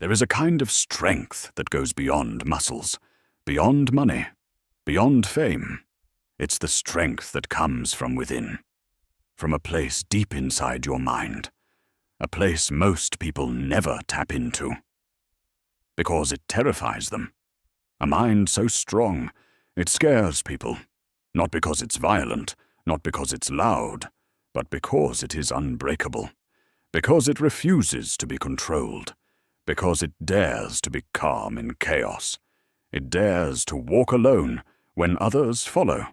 There is a kind of strength that goes beyond muscles, beyond money, beyond fame. It's the strength that comes from within, from a place deep inside your mind, a place most people never tap into, because it terrifies them. A mind so strong, it scares people, not because it's violent, not because it's loud, but because it is unbreakable, because it refuses to be controlled, because it dares to be calm in chaos. It dares to walk alone when others follow.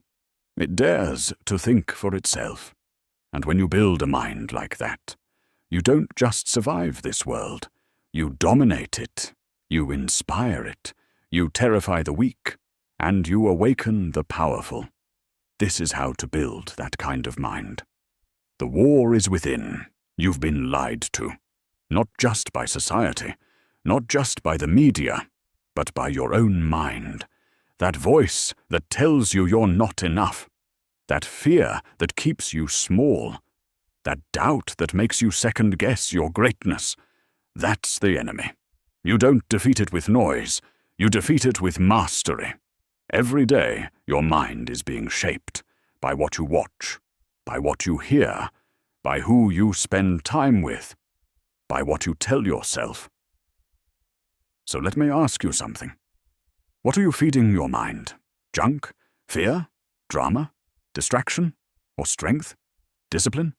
It dares to think for itself. And when you build a mind like that, you don't just survive this world. You dominate it. You inspire it. You terrify the weak. And you awaken the powerful. This is how to build that kind of mind. The war is within. You've been lied to. Not just by society, not just by the media, but by your own mind. That voice that tells you you're not enough. That fear that keeps you small. That doubt that makes you second-guess your greatness. That's the enemy. You don't defeat it with noise. You defeat it with mastery. Every day, your mind is being shaped by what you watch, by what you hear, by who you spend time with, by what you tell yourself. So let me ask you something. What are you feeding your mind? Junk? Fear? Drama? Distraction? Or strength? Discipline?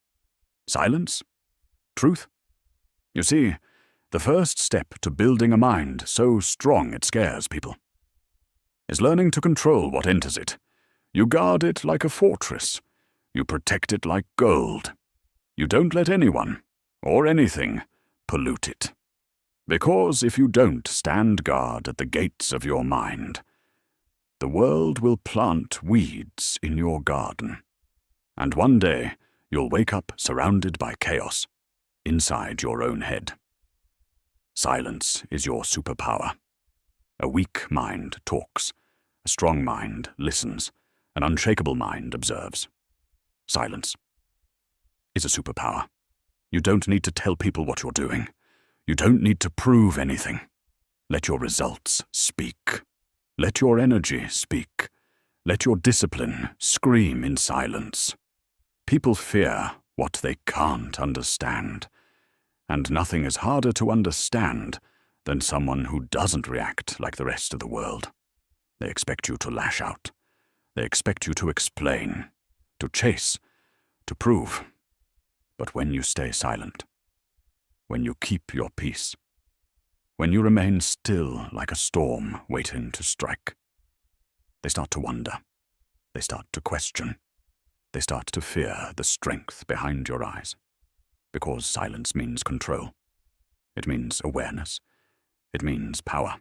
Silence? Truth? You see, the first step to building a mind so strong it scares people is learning to control what enters it. You guard it like a fortress. You protect it like gold. You don't let anyone, or anything, pollute it. Because if you don't stand guard at the gates of your mind, the world will plant weeds in your garden. And one day, you'll wake up surrounded by chaos, inside your own head. Silence is your superpower. A weak mind talks. A strong mind listens. An unshakable mind observes. Silence is a superpower. You don't need to tell people what you're doing. You don't need to prove anything. Let your results speak. Let your energy speak. Let your discipline scream in silence. People fear what they can't understand. And nothing is harder to understand than someone who doesn't react like the rest of the world. They expect you to lash out. They expect you to explain, to chase, to prove. But when you stay silent, when you keep your peace, when you remain still like a storm waiting to strike, they start to wonder. They start to question. They start to fear the strength behind your eyes. Because silence means control. It means awareness. It means power.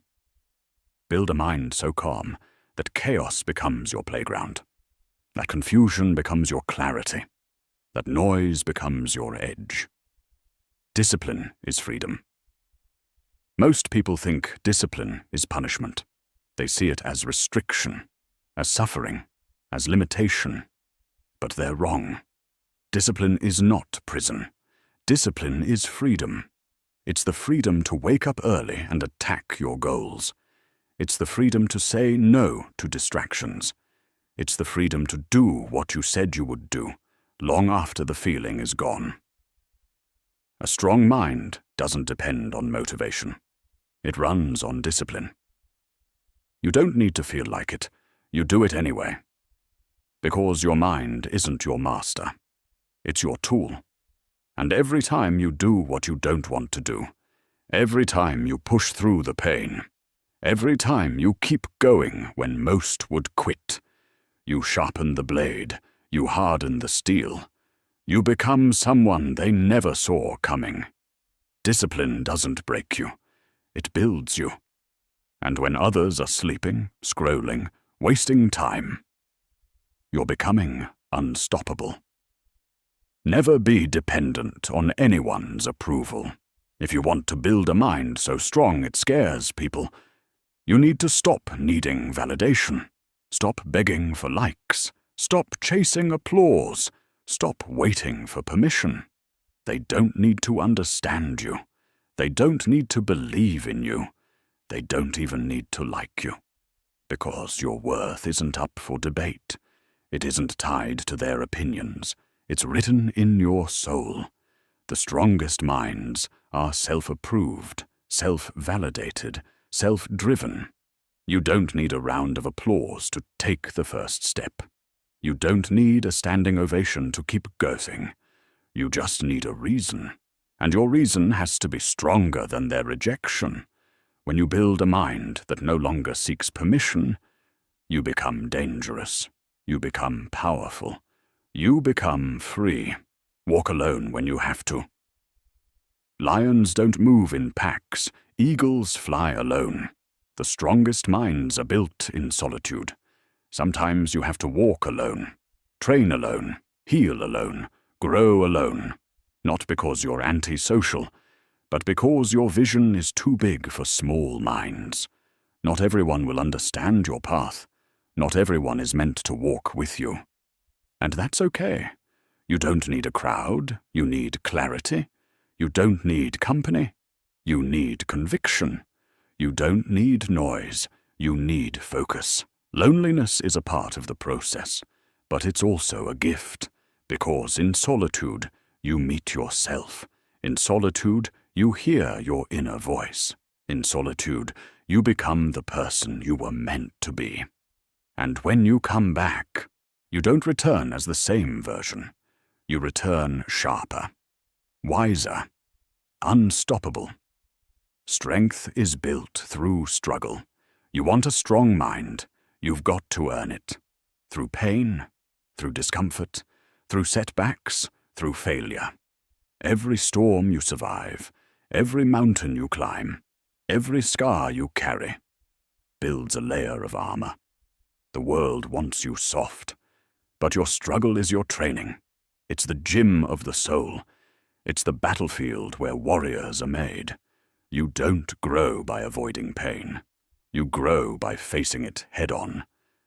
Build a mind so calm that chaos becomes your playground. That confusion becomes your clarity. That noise becomes your edge. Discipline is freedom. Most people think discipline is punishment. They see it as restriction, as suffering, as limitation. But they're wrong. Discipline is not prison. Discipline is freedom. It's the freedom to wake up early and attack your goals. It's the freedom to say no to distractions. It's the freedom to do what you said you would do, long after the feeling is gone. A strong mind doesn't depend on motivation. It runs on discipline. You don't need to feel like it. You do it anyway. Because your mind isn't your master. It's your tool. And every time you do what you don't want to do, every time you push through the pain, every time you keep going when most would quit, you sharpen the blade, you harden the steel, you become someone they never saw coming. Discipline doesn't break you. It builds you. And when others are sleeping, scrolling, wasting time, you're becoming unstoppable. Never be dependent on anyone's approval. If you want to build a mind so strong it scares people, you need to stop needing validation. Stop begging for likes. Stop chasing applause. Stop waiting for permission. They don't need to understand you. They don't need to believe in you. They don't even need to like you. Because your worth isn't up for debate. It isn't tied to their opinions. It's written in your soul. The strongest minds are self-approved, self-validated, self-driven. You don't need a round of applause to take the first step. You don't need a standing ovation to keep going. You just need a reason. And your reason has to be stronger than their rejection. When you build a mind that no longer seeks permission, you become dangerous. You become powerful. You become free. Walk alone when you have to. Lions don't move in packs. Eagles fly alone. The strongest minds are built in solitude. Sometimes you have to walk alone, train alone, heal alone, grow alone. Not because you're antisocial, but because your vision is too big for small minds. Not everyone will understand your path. Not everyone is meant to walk with you. And that's okay. You don't need a crowd. You need clarity. You don't need company. You need conviction. You don't need noise. You need focus. Loneliness is a part of the process, but it's also a gift, because in solitude, you meet yourself. In solitude, you hear your inner voice. In solitude, you become the person you were meant to be. And when you come back, you don't return as the same version. You return sharper, wiser, unstoppable. Strength is built through struggle. You want a strong mind, you've got to earn it. Through pain, through discomfort, through setbacks, through failure. Every storm you survive, every mountain you climb, every scar you carry, builds a layer of armor. The world wants you soft, but your struggle is your training. It's the gym of the soul. It's the battlefield where warriors are made. You don't grow by avoiding pain. You grow by facing it head-on,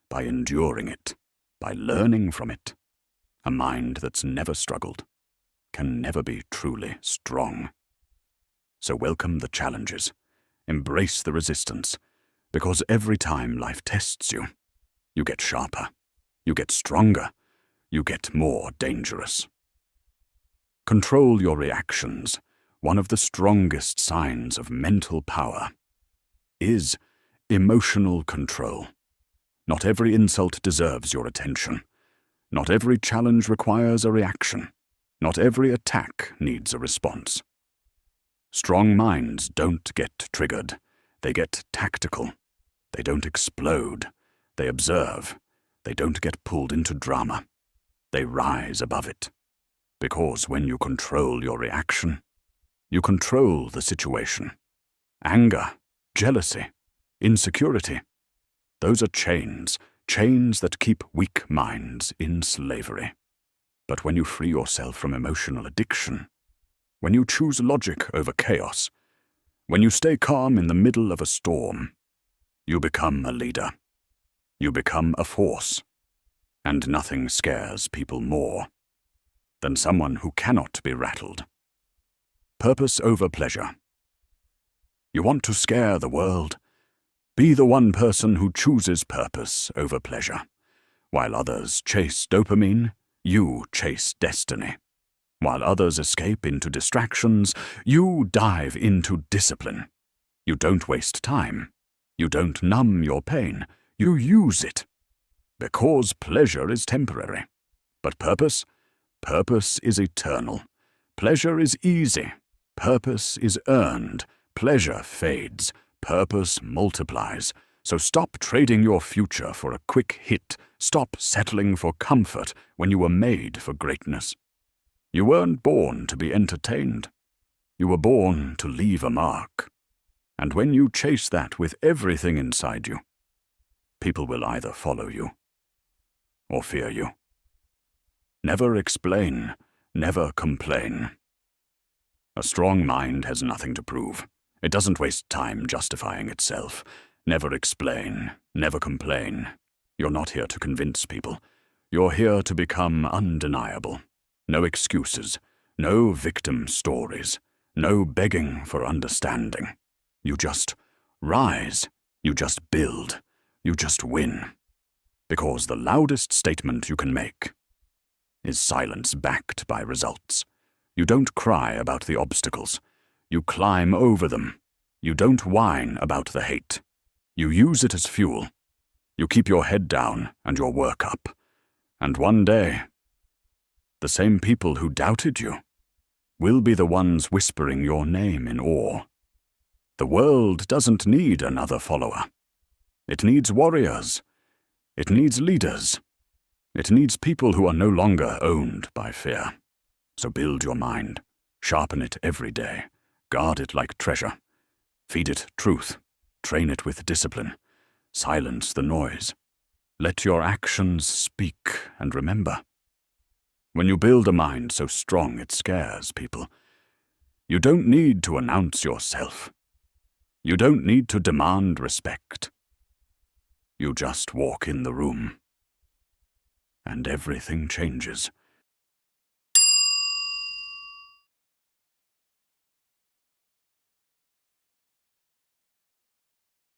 by enduring it, by learning from it. A mind that's never struggled can never be truly strong. So welcome the challenges. Embrace the resistance, because every time life tests you, you get sharper, you get stronger, you get more dangerous. Control your reactions. One of the strongest signs of mental power is emotional control. Not every insult deserves your attention. Not every challenge requires a reaction. Not every attack needs a response. Strong minds don't get triggered. They get tactical. They don't explode. They observe. They don't get pulled into drama. They rise above it. Because when you control your reaction, you control the situation. Anger, jealousy, insecurity. Those are chains that keep weak minds in slavery. But when you free yourself from emotional addiction, when you choose logic over chaos, when you stay calm in the middle of a storm, you become a leader. You become a force. And nothing scares people more than someone who cannot be rattled. Purpose over pleasure. You want to scare the world? Be the one person who chooses purpose over pleasure. While others chase dopamine, you chase destiny. While others escape into distractions, you dive into discipline. You don't waste time. You don't numb your pain. You use it. Because pleasure is temporary. But purpose is eternal. Pleasure is easy. Purpose is earned. Pleasure fades. Purpose multiplies. So stop trading your future for a quick hit. Stop settling for comfort when you were made for greatness. You weren't born to be entertained. You were born to leave a mark. And when you chase that with everything inside you, people will either follow you or fear you. Never explain, never complain. A strong mind has nothing to prove. It doesn't waste time justifying itself. Never explain, never complain. You're not here to convince people. You're here to become undeniable. No excuses, no victim stories, No begging for understanding. You just rise. You just build. You just win. Because the loudest statement you can make is silence backed by results. You don't cry about the obstacles. You climb over them. You don't whine about the hate. You use it as fuel. You keep your head down and your work up. And one day, the same people who doubted you will be the ones whispering your name in awe. The world doesn't need another follower. It needs warriors. It needs leaders. It needs people who are no longer owned by fear. So build your mind. Sharpen it every day. Guard it like treasure. Feed it truth. Train it with discipline. Silence the noise. Let your actions speak, and remember, when you build a mind so strong it scares people, you don't need to announce yourself. You don't need to demand respect. You just walk in the room, and everything changes.